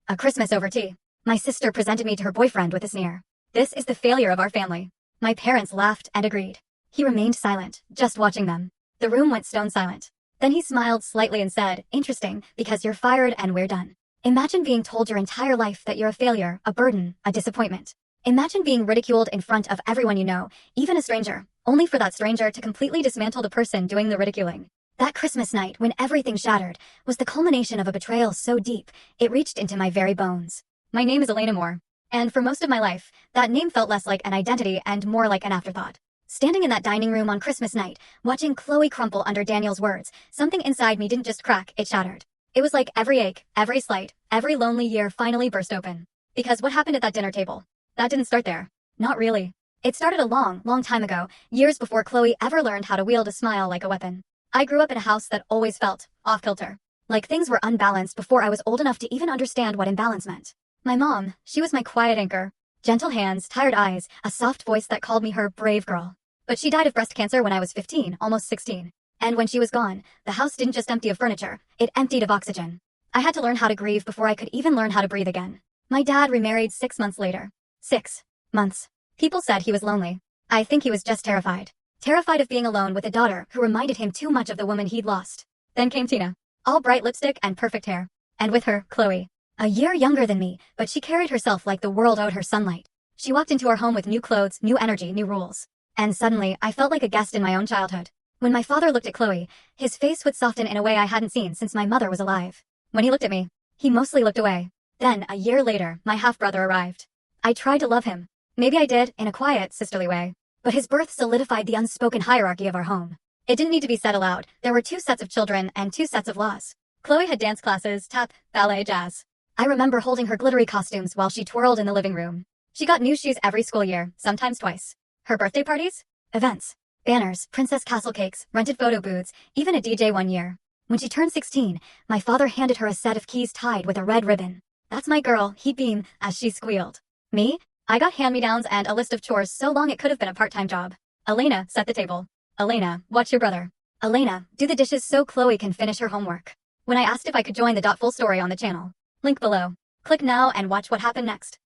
A Christmas over tea. My sister presented me to her boyfriend with a sneer. This is the failure of our family. My parents laughed and agreed. He remained silent, just watching them. The room went stone silent. Then he smiled slightly and said, "Interesting, because you're fired and we're done." Imagine being told your entire life that you're a failure, a burden, a disappointment. Imagine being ridiculed in front of everyone you know, even a stranger, only for that stranger to completely dismantle the person doing the ridiculing. That Christmas night, when everything shattered, was the culmination of a betrayal so deep, it reached into my very bones. My name is Elena Moore, and for most of my life, that name felt less like an identity and more like an afterthought. Standing in that dining room on Christmas night, watching Chloe crumple under Daniel's words, something inside me didn't just crack, it shattered. It was like every ache, every slight, every lonely year finally burst open. Because what happened at that dinner table? That didn't start there. Not really. It started a long, long time ago, years before Chloe ever learned how to wield a smile like a weapon. I grew up in a house that always felt off-kilter. Like things were unbalanced before I was old enough to even understand what imbalance meant. My mom, she was my quiet anchor. Gentle hands, tired eyes, a soft voice that called me her brave girl. But she died of breast cancer when I was 15, almost 16. And when she was gone, the house didn't just empty of furniture, it emptied of oxygen. I had to learn how to grieve before I could even learn how to breathe again. My dad remarried 6 months later. 6 months. People said he was lonely. I think he was just terrified. Terrified of being alone with a daughter who reminded him too much of the woman he'd lost. Then came Tina. All bright lipstick and perfect hair. And with her, Chloe. A year younger than me, but she carried herself like the world owed her sunlight. She walked into our home with new clothes, new energy, new rules. And suddenly, I felt like a guest in my own childhood. When my father looked at Chloe, his face would soften in a way I hadn't seen since my mother was alive. When he looked at me, he mostly looked away. Then, a year later, my half-brother arrived. I tried to love him. Maybe I did, in a quiet, sisterly way. But his birth solidified the unspoken hierarchy of our home. It didn't need to be said aloud. There were 2 sets of children and 2 sets of laws. Chloe had dance classes, tap, ballet, jazz. I remember holding her glittery costumes while she twirled in the living room. She got new shoes every school year, sometimes twice. Her birthday parties? Events. Banners, princess castle cakes, rented photo booths, even a DJ one year. When she turned 16, my father handed her a set of keys tied with a red ribbon. "That's my girl," he'd beam, as she squealed. Me? I got hand-me-downs and a list of chores so long it could have been a part-time job. Elena, set the table. Elena, watch your brother. Elena, do the dishes so Chloe can finish her homework. When I asked if I could join the full story on the channel. Link below. Click now and watch what happened next.